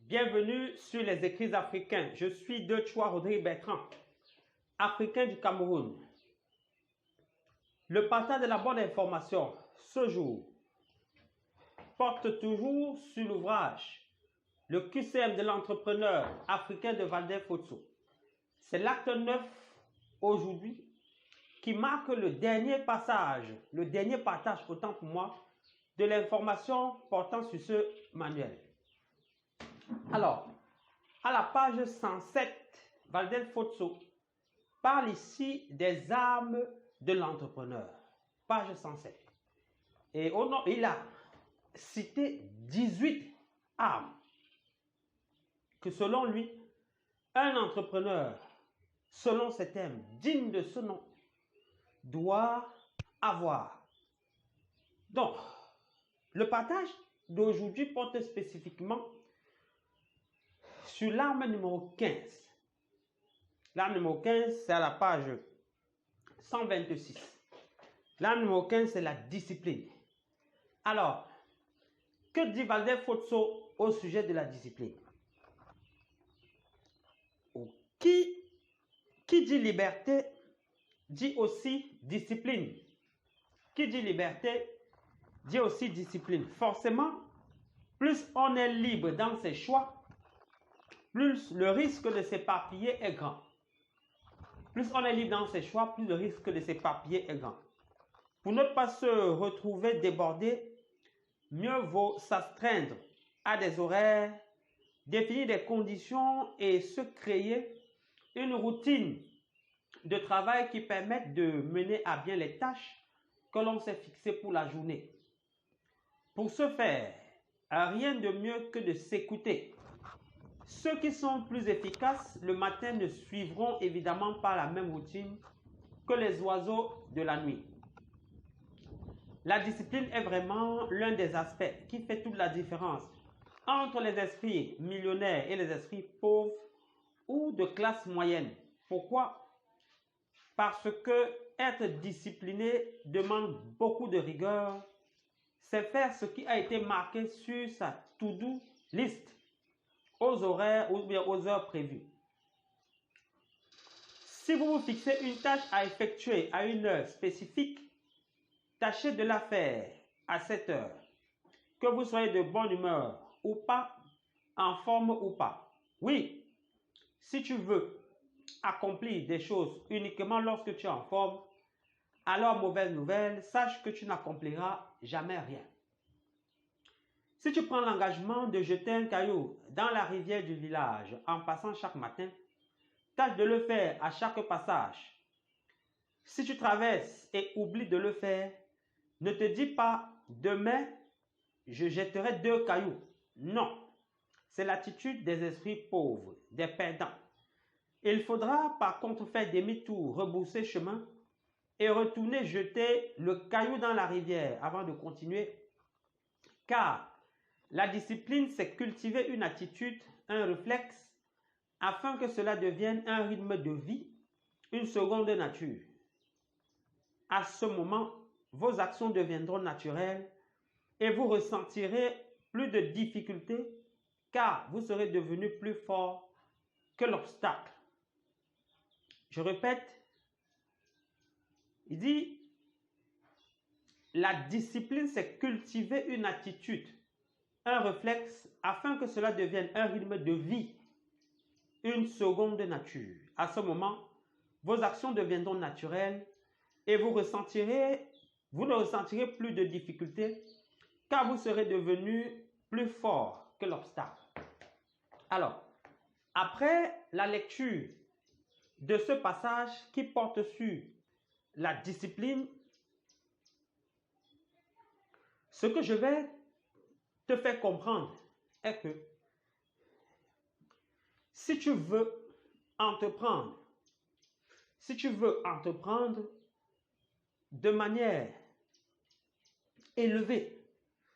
Bienvenue sur les écrits africains. Je suis Deutchois Rodrigue Bertrand, africain du Cameroun. Le partage de la bonne information, ce jour, porte toujours sur l'ouvrage Le QCM de l'entrepreneur africain de Walter Fotso. C'est l'acte 9 aujourd'hui qui marque le dernier passage, le dernier partage, autant pour moi, de l'information portant sur ce manuel. Alors, à la page 107, Walter Fotso parle ici des armes de l'entrepreneur. Page 107. Et il a cité 18 armes que selon lui, un entrepreneur, selon ses thèmes dignes de ce nom, doit avoir. Donc, le partage d'aujourd'hui porte spécifiquement sur l'arme numéro 15. L'arme numéro 15, c'est à la page 126. L'arme numéro 15, c'est la discipline. Alors, que dit Walter Fotso au sujet de la discipline? Qui dit liberté dit aussi discipline. Qui dit liberté dit aussi discipline. Forcément, plus on est libre dans ses choix, plus le risque de s'éparpiller est grand. Plus on est libre dans ses choix, plus le risque de s'éparpiller est grand. Pour ne pas se retrouver débordé, mieux vaut s'astreindre à des horaires, définir des conditions et se créer une routine de travail qui permette de mener à bien les tâches que l'on s'est fixées pour la journée. Pour ce faire, rien de mieux que de s'écouter. Ceux qui sont plus efficaces le matin ne suivront évidemment pas la même routine que les oiseaux de la nuit. La discipline est vraiment l'un des aspects qui fait toute la différence entre les esprits millionnaires et les esprits pauvres ou de classe moyenne. Pourquoi? Parce que être discipliné demande beaucoup de rigueur. C'est faire ce qui a été marqué sur sa to-do list aux horaires ou bien aux heures prévues. Si vous vous fixez une tâche à effectuer à une heure spécifique, tâchez de la faire à cette heure. Que vous soyez de bonne humeur ou pas, en forme ou pas. Oui, si tu veux accomplir des choses uniquement lorsque tu es en forme, alors mauvaise nouvelle, sache que tu n'accompliras jamais rien. Si tu prends l'engagement de jeter un caillou dans la rivière du village en passant chaque matin, tâche de le faire à chaque passage. Si tu traverses et oublies de le faire, ne te dis pas demain, je jetterai 2 cailloux. Non, c'est l'attitude des esprits pauvres, des perdants. Il faudra par contre faire demi-tour, rebousser chemin et retourner jeter le caillou dans la rivière avant de continuer. Car la discipline, c'est cultiver une attitude, un réflexe, afin que cela devienne un rythme de vie, une seconde nature. À ce moment, vos actions deviendront naturelles et vous ressentirez plus de difficultés car vous serez devenu plus fort que l'obstacle. Je répète, il dit, la discipline, c'est cultiver une attitude, un réflexe, afin que cela devienne un rythme de vie, une seconde nature. À ce moment, vos actions deviendront naturelles et vous ne ressentirez plus de difficultés car vous serez devenu plus fort que l'obstacle. Alors, après la lecture de ce passage qui porte sur la discipline, ce que je vais te faire comprendre est que si tu veux entreprendre de manière élevée,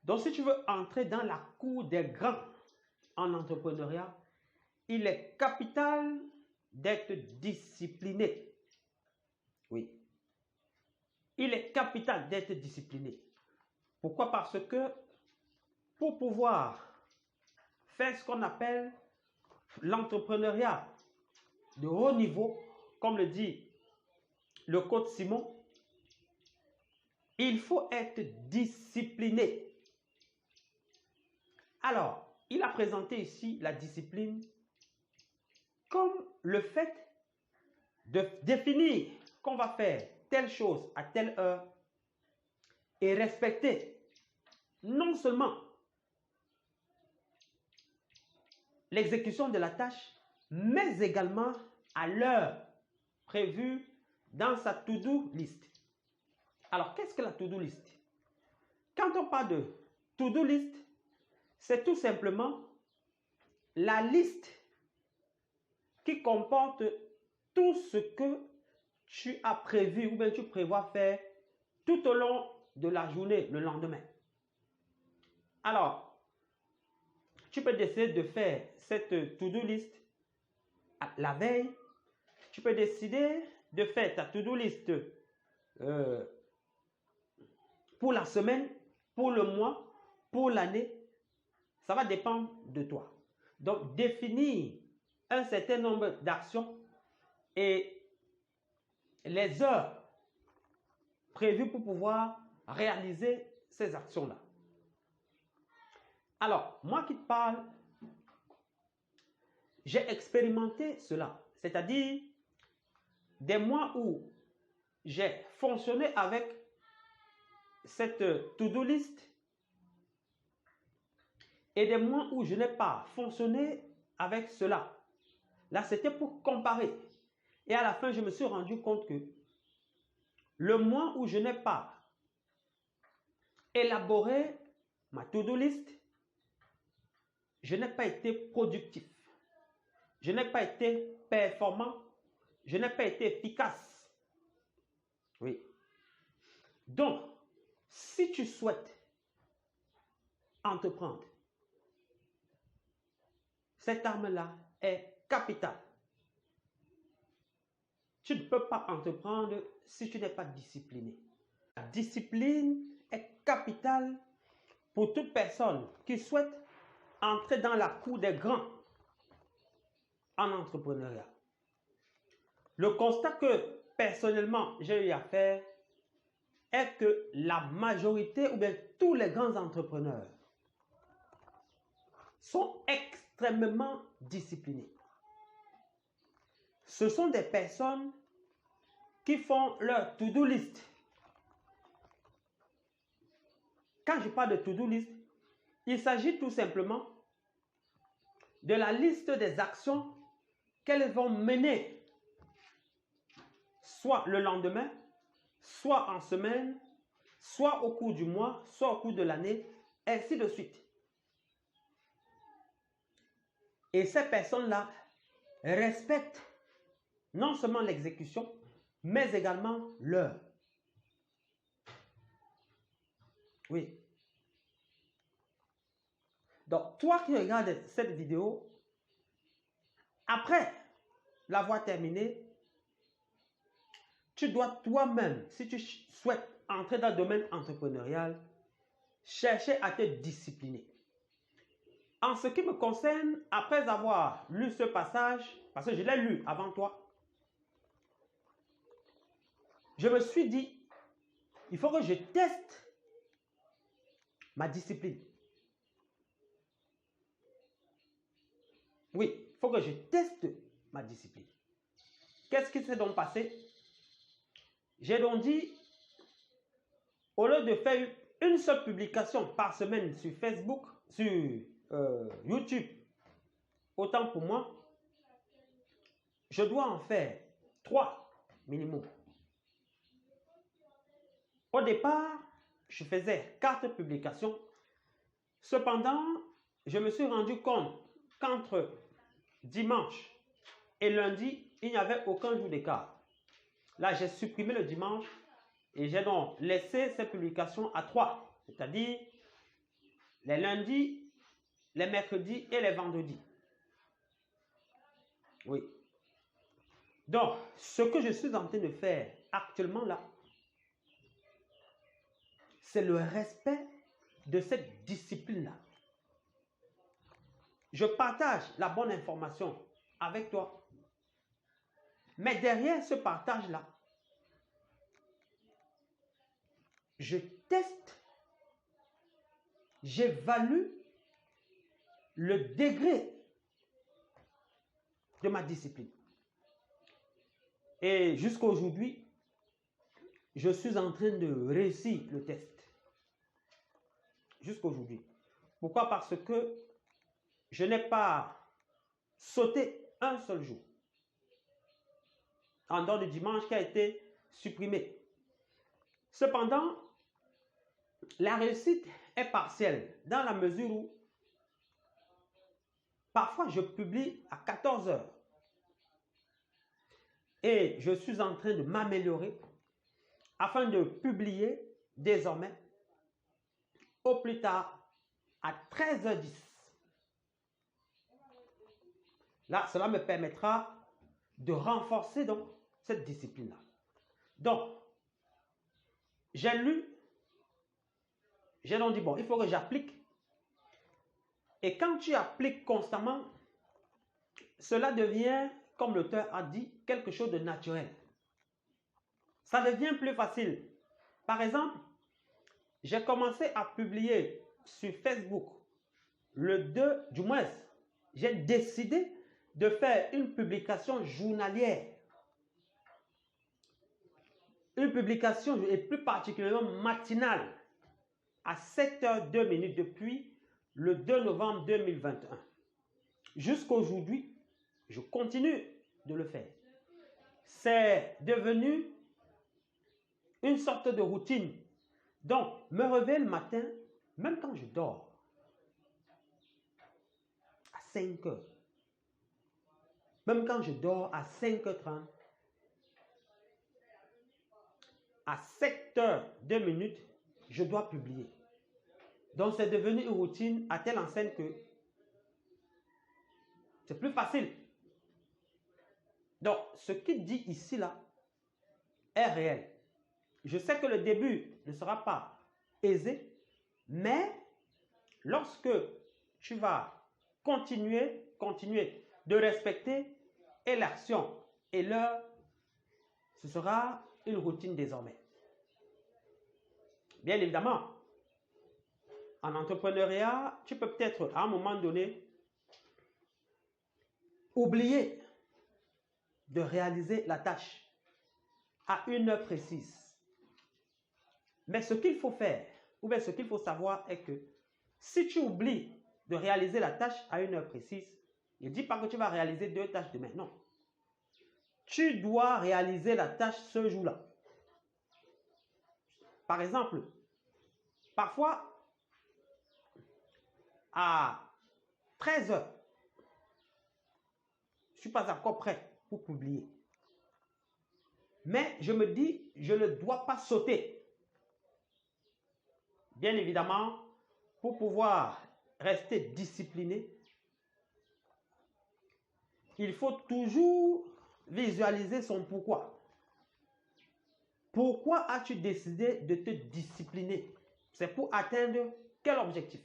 donc si tu veux entrer dans la cour des grands en entrepreneuriat, il est capital d'être discipliné. Oui. Il est capital d'être discipliné. Pourquoi? Parce que pour pouvoir faire ce qu'on appelle l'entrepreneuriat de haut niveau, comme le dit le coach Simon, il faut être discipliné. Alors, il a présenté ici la discipline comme le fait de définir qu'on va faire telle chose à telle heure et respecter non seulement l'exécution de la tâche, mais également à l'heure prévue dans sa to-do list. Alors, qu'est-ce que la to-do list? Quand on parle de to-do list, c'est tout simplement la liste qui comporte tout ce que tu as prévu ou bien tu prévois faire tout au long de la journée, le lendemain. Alors, tu peux décider de faire cette to-do list la veille. Tu peux décider de faire ta to-do list pour la semaine, pour le mois, pour l'année. Ça va dépendre de toi. Donc, définir un certain nombre d'actions et les heures prévues pour pouvoir réaliser ces actions-là. Alors, moi qui te parle, j'ai expérimenté cela. C'est-à-dire des mois où j'ai fonctionné avec cette to-do list et des mois où je n'ai pas fonctionné avec cela. Là, c'était pour comparer. Et à la fin, je me suis rendu compte que le mois où je n'ai pas élaboré ma to-do list, je n'ai pas été productif. Je n'ai pas été performant. Je n'ai pas été efficace. Oui. Donc, si tu souhaites entreprendre, cette arme-là est capitale. Tu ne peux pas entreprendre si tu n'es pas discipliné. La discipline est capitale pour toute personne qui souhaite entrer dans la cour des grands en entrepreneuriat. Le constat que personnellement j'ai eu à faire est que la majorité ou bien tous les grands entrepreneurs sont extrêmement disciplinés. Ce sont des personnes qui font leur to-do list. Quand je parle de to-do list, il s'agit tout simplement de la liste des actions qu'elles vont mener, soit le lendemain, soit en semaine, soit au cours du mois, soit au cours de l'année, ainsi de suite. Et ces personnes-là respectent non seulement l'exécution, mais également l'heure. Oui. Donc, toi qui regardes cette vidéo, après l'avoir terminée, tu dois toi-même, si tu souhaites entrer dans le domaine entrepreneurial, chercher à te discipliner. En ce qui me concerne, après avoir lu ce passage, parce que je l'ai lu avant toi, je me suis dit, il faut que je teste ma discipline. Oui, il faut que je teste ma discipline. Qu'est-ce qui s'est donc passé? J'ai donc dit, au lieu de faire une seule publication par semaine sur Facebook, sur YouTube, autant pour moi, je dois en faire 3 minimum. Au départ, je faisais 4 publications. Cependant, je me suis rendu compte qu'entre dimanche et lundi, il n'y avait aucun jour d'écart. Là, j'ai supprimé le dimanche et j'ai donc laissé ces publications à 3, c'est-à-dire les lundis, les mercredis et les vendredis. Oui. Donc, ce que je suis en train de faire actuellement là, c'est le respect de cette discipline-là. je partage la bonne information avec toi. Mais derrière ce partage-là, je teste, j'évalue le degré de ma discipline. Et jusqu'à aujourd'hui, je suis en train de réussir le test. Jusqu'à aujourd'hui. Pourquoi? Parce que je n'ai pas sauté un seul jour. En dehors du dimanche qui a été supprimé. Cependant, la réussite est partielle dans la mesure où parfois je publie à 14 heures. Et je suis en train de m'améliorer afin de publier désormais au plus tard à 13h10. Là, cela me permettra de renforcer donc cette discipline-là. Donc, j'ai lu, j'ai donc dit, bon, il faut que j'applique. Et quand tu appliques constamment, cela devient, comme l'auteur a dit, quelque chose de naturel. Ça devient plus facile. Par exemple, j'ai commencé à publier sur Facebook le 2, du moins, j'ai décidé de faire une publication journalière. Une publication, et plus particulièrement matinale, à 7h02 depuis le 2 novembre 2021. Jusqu'à aujourd'hui, je continue de le faire. C'est devenu une sorte de routine. Donc, me réveiller le matin, même quand je dors, à 5h. Même quand je dors à 5h30, à 7h02, je dois publier. Donc, c'est devenu une routine à telle enseigne que c'est plus facile. Donc, ce qu'il dit ici, là, est réel. Je sais que le début ne sera pas aisé, mais lorsque tu vas continuer de respecter et l'action et l'heure, ce sera une routine désormais. Bien évidemment, en entrepreneuriat, tu peux peut-être à un moment donné oublier de réaliser la tâche à une heure précise. Mais ce qu'il faut faire, ou bien ce qu'il faut savoir est que si tu oublies de réaliser la tâche à une heure précise, ne dis pas que tu vas réaliser 2 tâches demain, non. Tu dois réaliser la tâche ce jour-là. Par exemple, parfois, à 13h, je ne suis pas encore prêt pour publier. Mais je me dis, je ne dois pas sauter. Bien évidemment, pour pouvoir rester discipliné, il faut toujours visualiser son pourquoi. Pourquoi as-tu décidé de te discipliner? C'est pour atteindre quel objectif?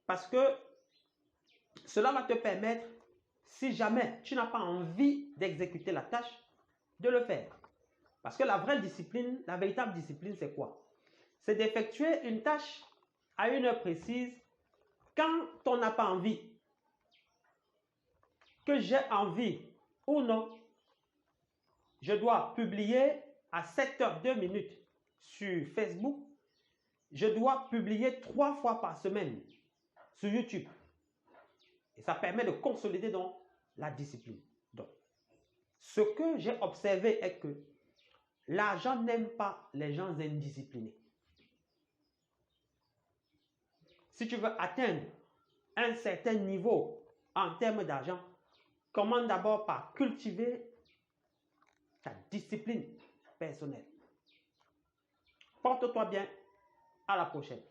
Parce que cela va te permettre, si jamais tu n'as pas envie d'exécuter la tâche, de le faire. Parce que la vraie discipline, la véritable discipline, c'est quoi? C'est d'effectuer une tâche à une heure précise quand on n'a pas envie. Que j'ai envie ou non, je dois publier à 7h02 sur Facebook. Je dois publier 3 fois par semaine sur YouTube. Et ça permet de consolider donc la discipline. Donc, ce que j'ai observé est que l'argent n'aime pas les gens indisciplinés. Si tu veux atteindre un certain niveau en termes d'argent, commence d'abord par cultiver ta discipline personnelle. Porte-toi bien. À la prochaine.